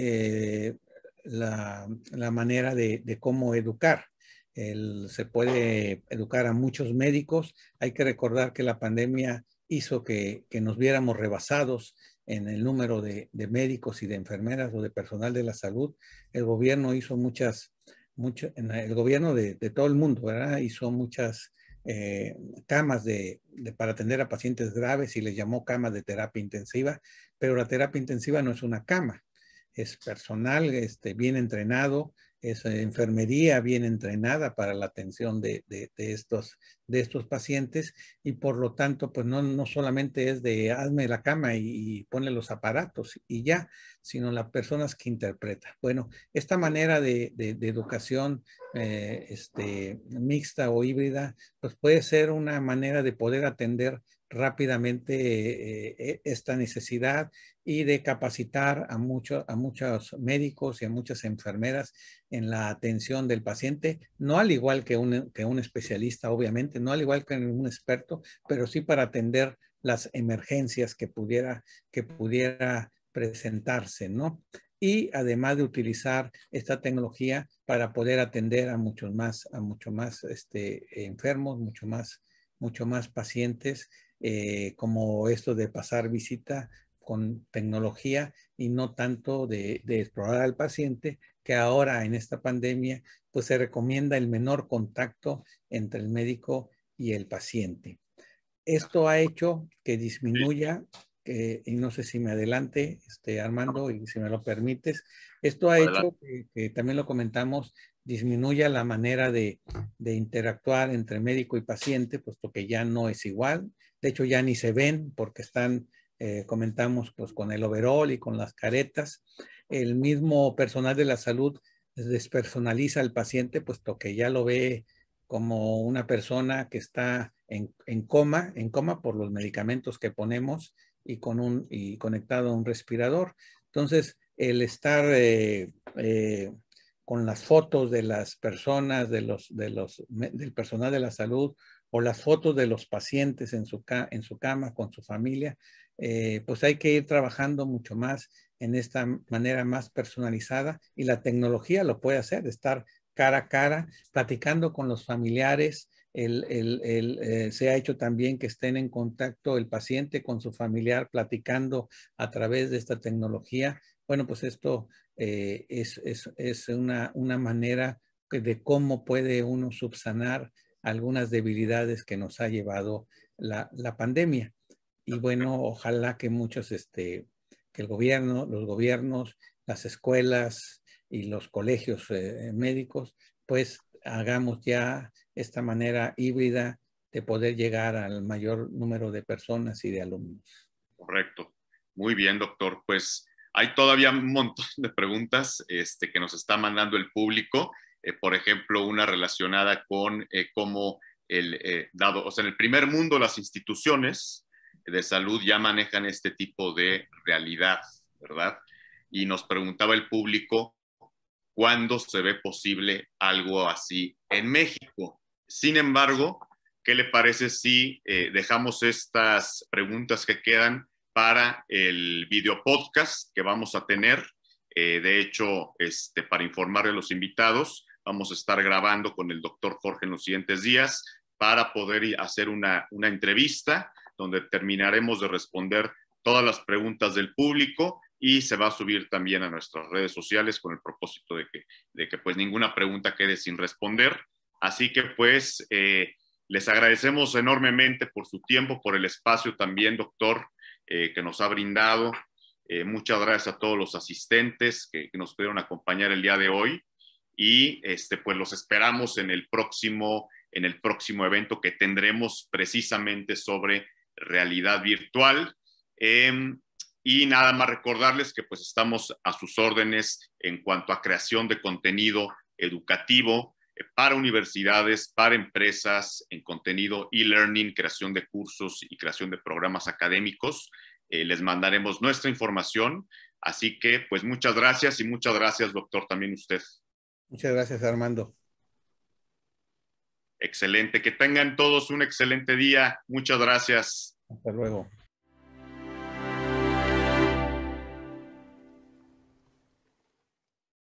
la manera de cómo educar. Se puede educar a muchos médicos. Hay que recordar que la pandemia hizo que nos viéramos rebasados en el número de médicos y de enfermeras o de personal de la salud. El gobierno hizo el gobierno de todo el mundo, ¿verdad? Hizo muchas camas para atender a pacientes graves y les llamó camas de terapia intensiva, pero la terapia intensiva no es una cama, es personal bien entrenado, es enfermería bien entrenada para la atención de estos pacientes, y por lo tanto, pues no solamente es de hazme la cama y ponle los aparatos y ya, sino las personas que interpretan. Bueno, esta manera de educación mixta o híbrida, pues puede ser una manera de poder atender rápidamente esta necesidad y de capacitar a muchos médicos y a muchas enfermeras en la atención del paciente, no al igual que un especialista, obviamente, no al igual que un experto, pero sí para atender las emergencias que pudiera presentarse, ¿no? Y además de utilizar esta tecnología para poder atender a mucho más enfermos, mucho más pacientes, como esto de pasar visita con tecnología y no tanto de explorar al paciente, que ahora en esta pandemia pues se recomienda el menor contacto entre el médico y el paciente. Esto ha hecho que disminuya, y no sé si me adelante, Armando, y si me lo permites, esto ha hecho que también lo comentamos, disminuya la manera de interactuar entre médico y paciente, puesto que ya no es igual. De hecho, ya ni se ven porque están, comentamos, pues con el overol y con las caretas. El mismo personal de la salud despersonaliza al paciente, puesto que ya lo ve como una persona que está en coma por los medicamentos que ponemos y conectado a un respirador. Entonces, el estar con las fotos de las personas, del personal de la salud, o las fotos de los pacientes en su cama con su familia, pues hay que ir trabajando mucho más en esta manera más personalizada, y la tecnología lo puede hacer, estar cara a cara, platicando con los familiares. Se ha hecho también que estén en contacto el paciente con su familiar, platicando a través de esta tecnología. Bueno, pues esto es una manera de cómo puede uno subsanar algunas debilidades que nos ha llevado la pandemia. Y bueno, ojalá que muchos, que el gobierno, los gobiernos, las escuelas y los colegios médicos, pues hagamos ya esta manera híbrida de poder llegar al mayor número de personas y de alumnos. Correcto. Muy bien, doctor. Pues hay todavía un montón de preguntas que nos está mandando el público. Por ejemplo, una relacionada con cómo dado, o sea, en el primer mundo las instituciones de salud ya manejan este tipo de realidad, ¿verdad? Y nos preguntaba el público cuándo se ve posible algo así en México. Sin embargo, ¿qué le parece si dejamos estas preguntas que quedan para el video podcast que vamos a tener? De hecho, para informarle a los invitados, vamos a estar grabando con el doctor Jorge en los siguientes días para poder hacer una entrevista donde terminaremos de responder todas las preguntas del público, y se va a subir también a nuestras redes sociales con el propósito de que pues ninguna pregunta quede sin responder. Así que pues les agradecemos enormemente por su tiempo, por el espacio también, doctor, que nos ha brindado. Muchas gracias a todos los asistentes que nos pudieron acompañar el día de hoy, y pues los esperamos en el próximo evento que tendremos precisamente sobre realidad virtual. Y nada más recordarles que pues estamos a sus órdenes en cuanto a creación de contenido educativo para universidades, para empresas, en contenido e-learning, creación de cursos y creación de programas académicos. Les mandaremos nuestra información. Así que pues muchas gracias, y muchas gracias, doctor, también usted. Muchas gracias, Armando. Excelente. Que tengan todos un excelente día. Muchas gracias. Hasta luego.